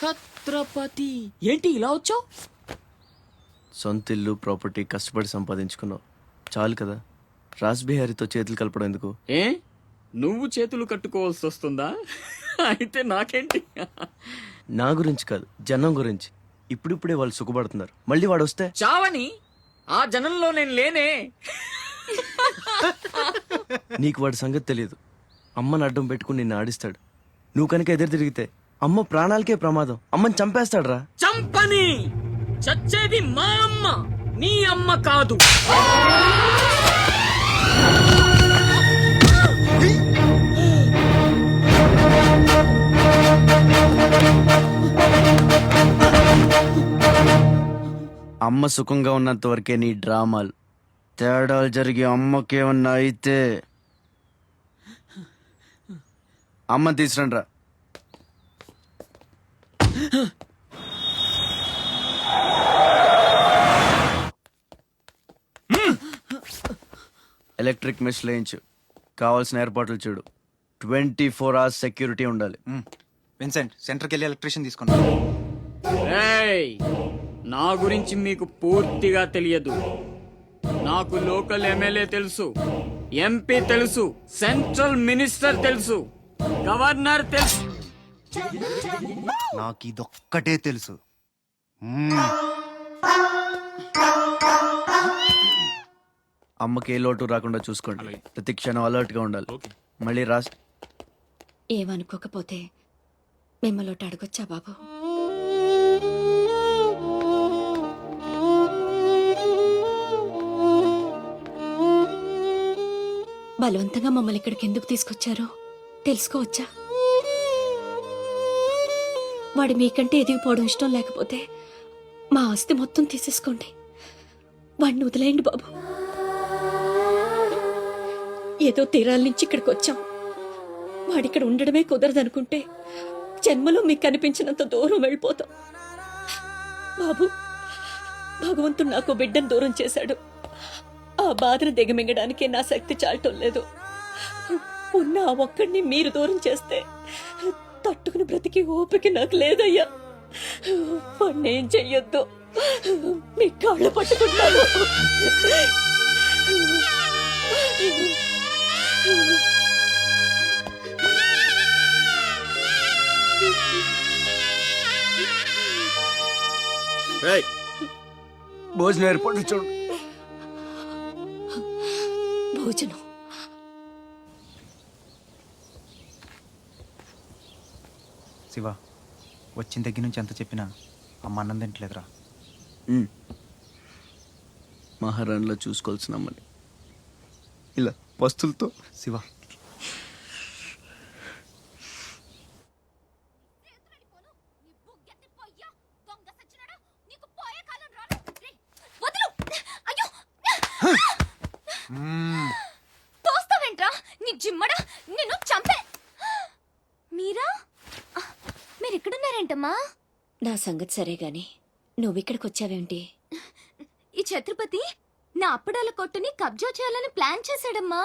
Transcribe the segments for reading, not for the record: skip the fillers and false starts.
ఛత్రపతి ఏంటి ఇలా వచ్చావు? సొంత ఇల్లు ప్రాపర్టీ కష్టపడి సంపాదించుకున్నావు, చాలు కదా. రాస్బిహారీతో చేతులు కలపడం ఎందుకు? ఏ నువ్వు చేతులు కట్టుకోవాల్సి వస్తుందా? అయితే నాకేంటి? నా గురించి కాదు, జనం గురించి. ఇప్పుడిప్పుడే వాళ్ళు సుఖపడుతున్నారు, మళ్ళీ వాడు వస్తే చావని ఆ జనంలో నేను లేనే. నీకు వాడి సంగతి తెలియదు. అమ్మని అడ్డం పెట్టుకుని నిన్ను ఆడిస్తాడు. నువ్వు కనుక ఎదురు తిరిగితే అమ్మ ప్రాణాలకే ప్రమాదం. అమ్మని చంపేస్తాడు రా. చంపని, చచ్చేది మా అమ్మ, నీ అమ్మ కాదు. అమ్మ సుఖంగా ఉన్నంత వరకే నీ డ్రామాలు. తేడాలు జరిగి అమ్మకేమన్నా అయితే అమ్మ తీసురండి రా. ఎలక్ట్రిక్ మెష్ లేయించు, కావాల్సిన ఏర్పాట్లు చూడు. 24 hours సెక్యూరిటీ ఉండాలి. విన్సెంట్, సెంటర్కి వెళ్ళి ఎలక్ట్రీషియన్ తీసుకున్నా. ఏయ్, నా గురించి మీకు పూర్తిగా తెలియదు. నాకు లోకల్ ఎమ్మెల్యే తెలుసు, ఎంపీ తెలుసు, సెంట్రల్ మినిస్టర్ తెలుసు, గవర్నర్ తెలుసు. నాకు ఇదొక్కటే తెలుసు. అమ్మకి ఏ లోటు రాకుండా చూసుకోండి. ప్రతి క్షణం అలర్ట్ గా ఉండాలి. మళ్ళీ రాస్ ఏమనుకోకపోతే మిమ్మల్ని అడగొచ్చా బాబు? బలవంతంగా మమ్మల్ని ఇక్కడికి ఎందుకు తీసుకొచ్చారో తెలుసుకోవచ్చా? వాడు మీకంటే ఎదిగిపోవడం ఇష్టం లేకపోతే మా ఆస్తి మొత్తం తీసేసుకోండి. వాడిని వదిలేయండి బాబు. ఏదో తీరాల నుంచి ఇక్కడికి వచ్చాం. వాడిక్కడ ఉండడమే కుదరదనుకుంటే జన్మలో మీకు కనిపించినంత దూరం వెళ్ళిపోతాం. బాబు, భగవంతుడు నాకు బిడ్డను దూరం చేశాడు. ఆ బాధను దిగమింగడానికే నా శక్తి చాలటం లేదు. ఉన్న ఆ ఒక్కడిని మీరు దూరం చేస్తే తట్టుకుని బ్రతికి ఓపిక నాకు లేదయ్యా. వాణ్ణేం చెయ్యొద్దు, మీ కాళ్ళు పట్టుకుంటాను. భోజనం ఏర్పాటు చూడు. భోజనం శివ, వచ్చిన దగ్గర నుంచి ఎంత చెప్పినా అమ్మ అన్నం తింటలేదురా. మహారాణిలో చూసుకోవాల్సిన అమ్మని ఇలా వస్తువులతో. శివ, తోస్తావేంట్రా నీ జిమ్మడా, నిన్ను చంపే. మీరెక్కడున్నారేంటమ్మా? నా సంగతి సరే గాని నువ్విక్కడికి వచ్చావేంటి? ఈ ఛత్రపతి నా అప్పడాల కొట్టుని కబ్జా చేయాలని ప్లాన్ చేశాడమ్మా.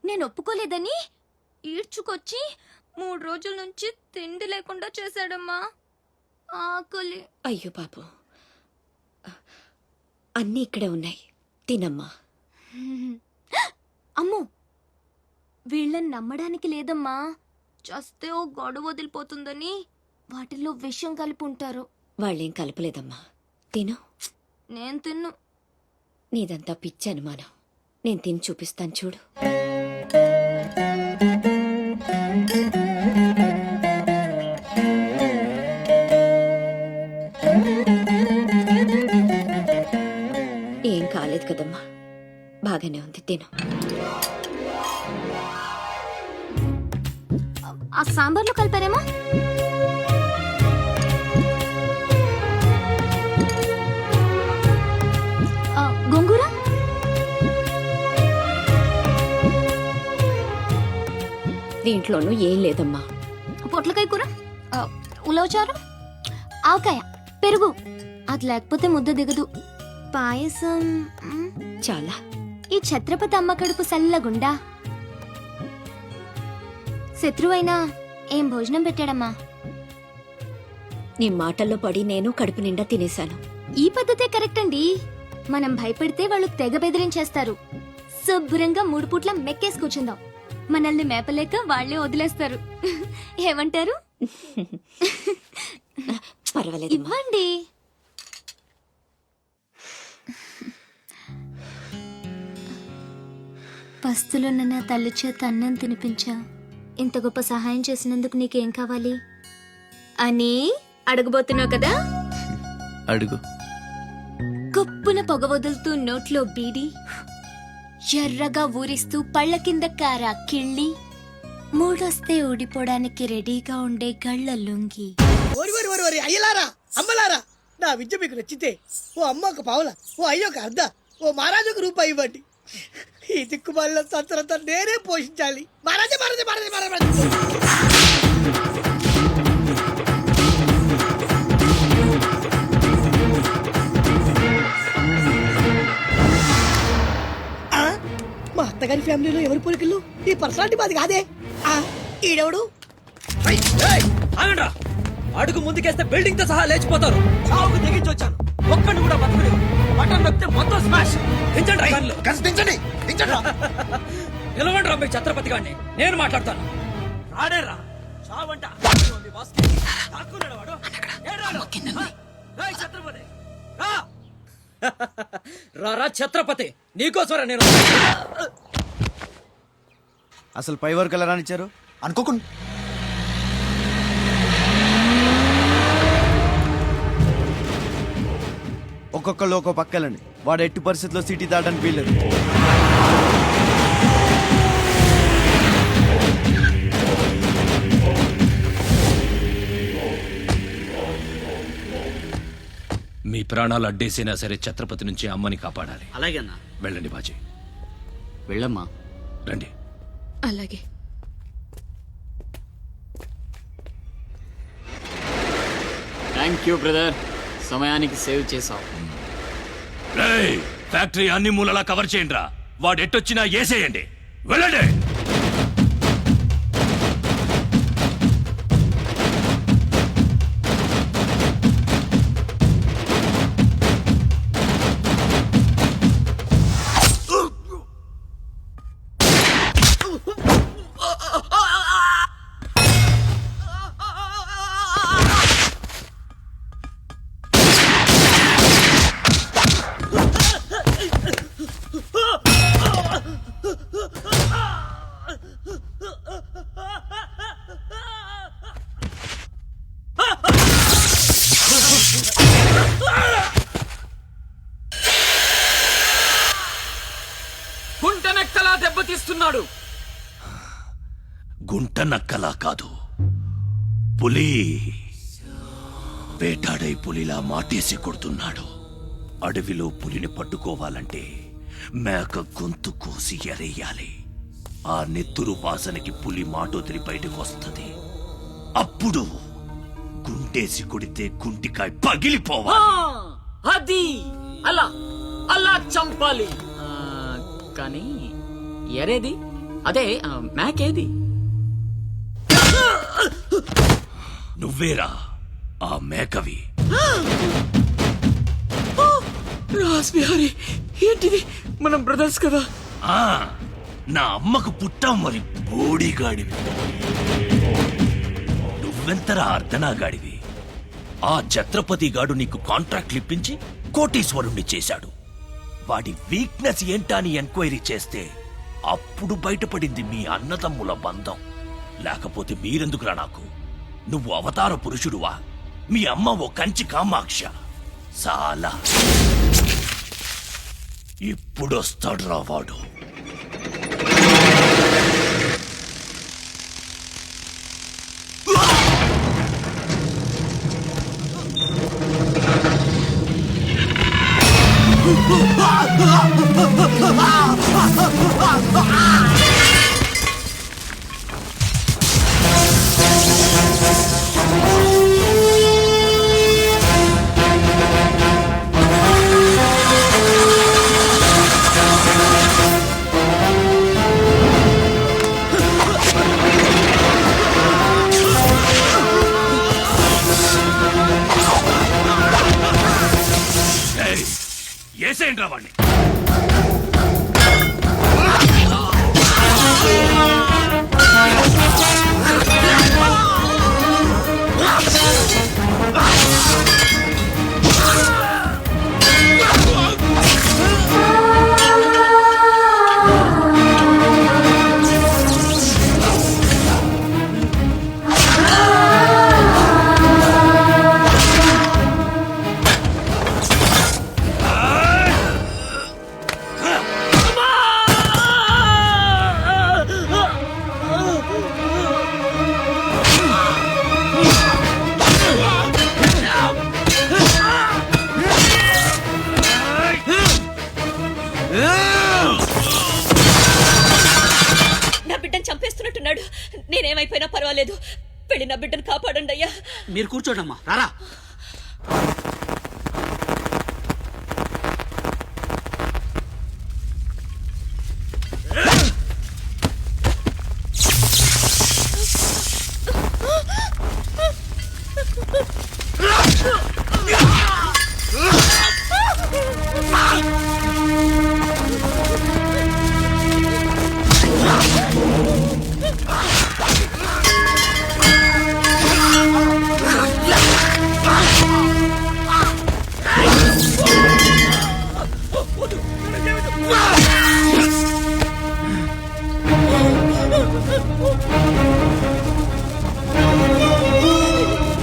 నేను ఒప్పుకోలేదని ఈడ్చుకొచ్చి 3 రోజుల నుంచి తిండి లేకుండా చేశాడమ్మా. ఆకలి. అయ్యో బాబు, అన్నీ ఇక్కడే ఉన్నాయి, తినమ్మా. అమ్మో, వీళ్ళని నమ్మడానికి లేదమ్మా. చస్తే ఓ గొడవ వదిలిపోతుందని వాటిల్లో విషం కలిపి ఉంటారు. వాళ్ళేం కలపలేదమ్మా, తిను. నేను తిన్ను. నీదంతా పిచ్చి అనుమానం. నేను తిని చూపిస్తాను చూడు. ఏం కాలేదు కదమ్మా, బాగానే ఉంది, తిను. ఆ సాంబార్లో కలిపారేమో. గోంగూర, దీంట్లోనూ ఏం లేదమ్మా. పొట్లకాయ కూర, ఉలవచారు, ఆవకాయ, పెరుగు. అది లేకపోతే ముద్ద దిగదు. పాయసం చాలా. ఈ ఛత్రపతి అమ్మ కడుపు సల్లగుండా. శత్రువైనా ఏం భోజనం పెట్టాడమ్మా. నీ మాటల్లో పడి నేను కడుపు నిండా తినేశాను. ఈ పద్ధతే కరెక్ట్ అండి. మనం భయపెడితే వాళ్ళు తెగ బెదిరించేస్తారు. శుభ్రంగా 3 పూట్ల మెక్కేసి కూర్చుందాం. మనల్ని మేపలేక వాళ్ళే వదిలేస్తారు. ఏమంటారు? పర్వాలేదు. ఇవ్వండి. పస్తులున్న నా తల్లి చేత అన్నం తినిపించా. ఇంత గొప్ప సహాయం చేసినందుకు నీకేం కావాలి అని అడగబోతున్నావు కదా? అడుగు. గొప్పున పొగ వదులుతూ నోట్లో బీడి, ఎర్రగా ఊరిస్తూ పళ్ళ కింద కారా కిళ్ళి, మూడొస్తే ఊడిపోవడానికి రెడీగా ఉండే గళ్ళ లుంగి. ఓరి ఓరి ఓరి ఓరి అయ్యలారా అమ్మలారా, నా విద్య మీకు నచ్చితే ఓ అమ్మ ఒక పావుల, ఓ అయ్య ఒక అర్ధ, ఓ మహారాజు ఒక రూపాయి ఇవ్వండి. ఈ దిక్కుమాలిన సంతరంతా నేనే పోషించాలి. మహారాజా మహారాజా మహారాజా మహారాజా. ఆ, మా అత్తగారి ఫ్యామిలీలో ఎవరి పోలికలు? ఈ పర్సనాలిటీ మాది కాదే. ఆ, ఈడెవడు? ఆగండ్రా, అడుగు ముందుకేస్తే బిల్డింగ్ తో సహా లేచిపోతారు. చావుకు తెగించి వచ్చాను, ఒక్కడిని కూడా బతుకులేదు. బటన్ నొక్కితే మొత్తం స్మాష్. దించండి కళ్ళు, నిలవండి రా మీ ఛత్రపతి గారిని, నేను మాట్లాడతాను. రాడేరా చావంట. ఛత్రపతి రా ఛత్రపతి, నీకోసరా నేను. అసలు పై వరకు ఎలా రానిచ్చారు అనుకోకుండా ఒక్కొక్కళ్ళు ఒక్కో పక్కలండి. వాడు ఎట్టి పరిస్థితుల్లో సిటీ దాటడానికి వీల్లేదు. మీ ప్రాణాలు అడ్డేసినా సరే ఛత్రపతి నుంచి అమ్మని కాపాడాలి. అలాగే అన్నా. వెళ్ళండి బాజీ, వెళ్ళమ్మా. రండి. అలాగే. థ్యాంక్ యూ బ్రదర్, సమయానికి సేవ్ చేసావు. రేయ్, ఫ్యాక్టరీ అన్ని మూలలా కవర్ చేయండి రా. వాడు ఎట్టొచ్చినా ఏసేయండి. వెళ్ళండి. గుంటనెక్కలా దెబ్బతీస్తున్నాడు. గుంట నక్కలా కాదు, పులి వేటాడై పులిలా మాటేసి కొడుతున్నాడు. అడవిలో పులిని పట్టుకోవాలంటే మేక గొంతు కోసి ఎరేయాలి. ఆ నెత్తురు వాసనకి పులి మాటొదిలి బయటకు వస్తుంది. అప్పుడు గుంటేసి కొడితే గుంటికాయ పగిలిపోవాలి. అది అలా అలా చంపాలి. కానీ ఎరేది? అదే మేకేది? నువ్వేరా ఆ మేకవి. రాస్ బిహారీ, ఏంటిది? మనం బ్రదర్స్ కదా. ఆ, నా అమ్మకు పుట్టాం మరి బోడిగాడివి. నువ్వెంతరా అర్ధనాగాడివి. ఆ ఛత్రపతి గాడు నీకు కాంట్రాక్ట్లు ఇప్పించి కోటీశ్వరుణ్ణి చేశాడు. వాడి వీక్నెస్ ఏంటా అని ఎంక్వైరీ చేస్తే అప్పుడు బయటపడింది మీ అన్నదమ్ముల బంధం. లేకపోతే మీరెందుకురా నాకు? నువ్వు అవతార పురుషుడువా? మీ అమ్మ ఓ కంచి కామాక్ష. చాలా ఇప్పుడొస్తాడ్రా వాడు. తోసేయండి రా వాడిని. నా బిడ్డను చంపేస్తున్నట్టున్నాడు. నేనేమైపోయినా పర్వాలేదు, వెళ్ళి నా బిడ్డను కాపాడండి అయ్యా. మీరు కూర్చోండమ్మా, రారా.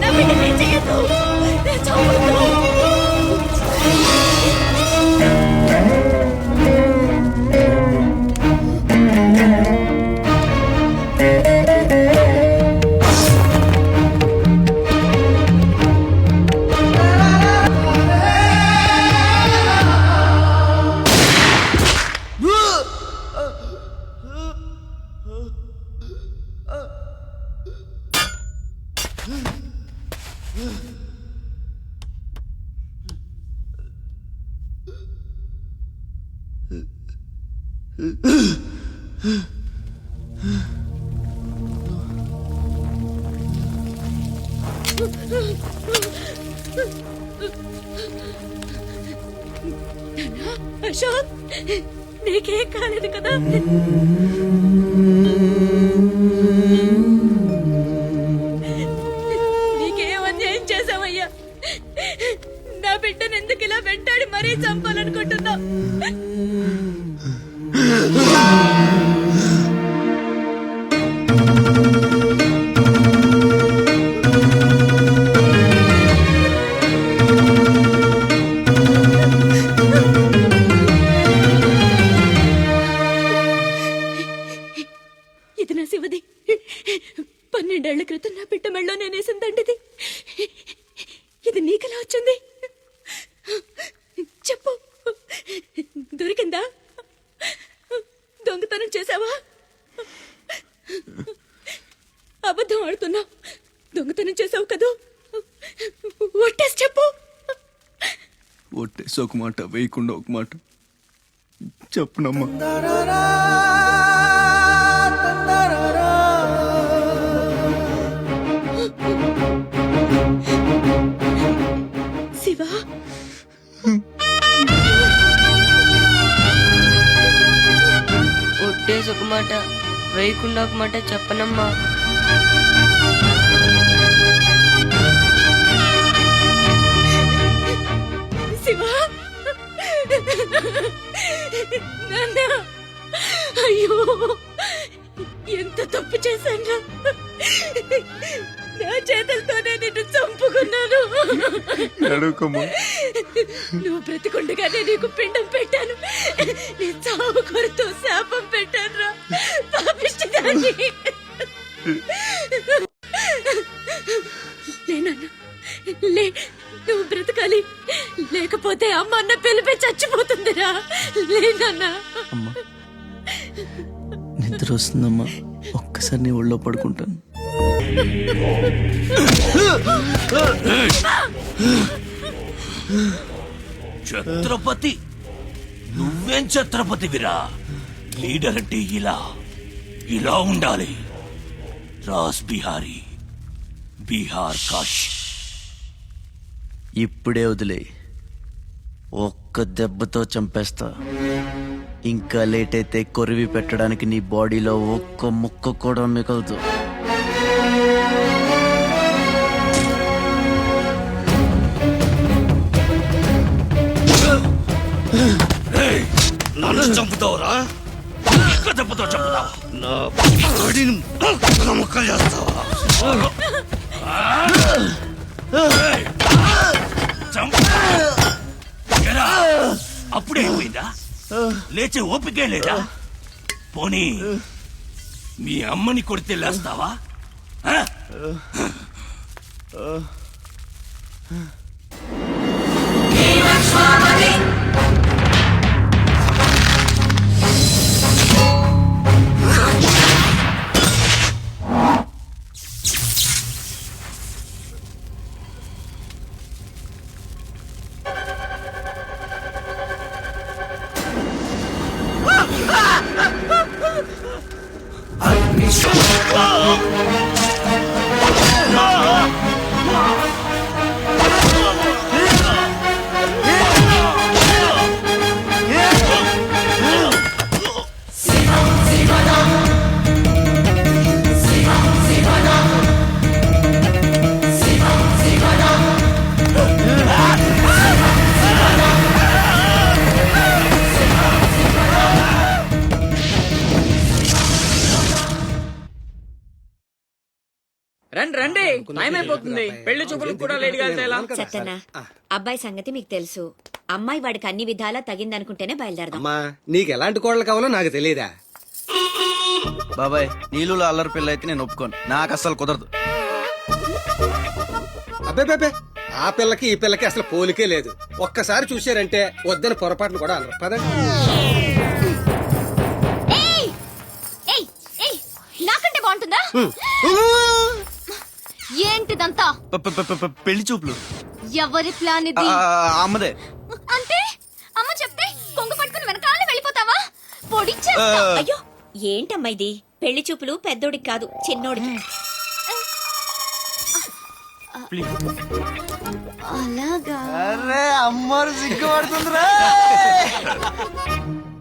నా బిడ్డను ఏం చెయ్యొద్దు. నేను చంపొద్దు. అశోక్, నీకేం కాలేదు కదా? నీకేం అన్యాయం చేసావయ్యా? నా బిడ్డను ఎందుకు ఇలా వెంటాడి మరీ చంపాలనుకుంటున్నావు? ఇది నా శివది. 12 ఏళ్ల క్రితం నా బిడ్డ మెళ్ళో నేనేసిందండిది. ఇది నీకెలా వచ్చింది? చెప్పు, దొరికిందా? దొంగతనం చేసావా? అబద్ధం ఆడుతున్నావు. దొంగతనం చేసావు కదూ? ఒట్టేసి చెప్పు. ఒట్టేసి ఒక మాట, వేయకుండా ఒక మాట చెప్పునమ్మా. శివ, ఒట్టేసి ఒక మాట, వేయకుండా ఒక మాట చెప్పనమ్మా. శివ, నాన్న, అయ్యో ఎంత తప్పు చేశాను. నా చేతులతోనే నిన్ను చంపుకున్నాను. నువ్వు బ్రతికుండగానే నీకు పిండం పెట్టాను. నీ చావు కొరతో శాపం పెట్టాను రా పాపిష్టిదాన్ని. లే, నువ్వు బ్రతకాలి, లేకపోతే అమ్మ అన్న పిలిపి చచ్చిపోతుందిరా. లేదన్నా. అమ్మా, నిద్ర వస్తుందమ్మా, ఒక్కసారి నీ ఒళ్ళో పడుకుంటాను. ఛత్రపతి, నువ్వేం ఛత్రపతివిరా? లీడర్ అంటే ఇలా ఉండాలి. రాస్ బిహారీ, బీహార్ కాష్. ఇప్పుడే వదిలే, ఒక్క ఒక్క దెబ్బతో చంపేస్తా. ఇంకా లేట్ అయితే కొరివి పెట్టడానికి నీ బాడీలో ఒక్క ముక్క కూడా మిగలదు. నన్ను చంపుతావురా? ఒక్క దెబ్బతో చంపుతావా? నా బాడీని ముక్కలు చేస్తావా? ఎరా, అప్పుడే అయిపోయిందా? లేచే ఓపికే లేదా? పోనీ మీ అమ్మని కొడితే లేస్తావా? ఆ? రండి రండి, టైం అయిపోతుంది. పెళ్లి చూపులకు కూడా లేట్ గా వెళ్తే ఎలా? చెత్తనా అబ్బాయి సంగతి మీకు తెలుసు. అమ్మాయి వాడికి అన్ని విధాలా తగిందనుకుంటేనే బయలుదేరదాం. అమ్మా నీకు ఎలాంటి కోడలు కావాలో నాకు తెలియదా? బాబాయ్, నీళ్ళలో అల్లరి పిల్ల అయితే నేను ఒప్పుకోను. నాకు అస్సలు కుదరదు. అబ్బే ఆ పిల్లకి ఈ పిల్లకి అసలు పోలికే లేదు. ఒక్కసారి చూశారంటే వద్దని పొరపాటును కూడా అనరు. పదండి. ఏయ్ ఏయ్ నాకంటే బాగుంటుందా? ఏంటిదంతా? పెళ్లి చూపులు ఎవరి ప్లాన్ ఇది? అమ్మదే. అంటే అమ్మ చెప్తే కొంగు పట్టుకుని వెనకాల వెళ్ళిపోతావా? పొడి అయ్యో ఏంటమ్మా ఇది? పెళ్లి చూపులు పెద్దోడికి కాదు, చిన్నోడికి. అలాగా? అరే అమ్మారు సిగ్గుపడుతుందిరా.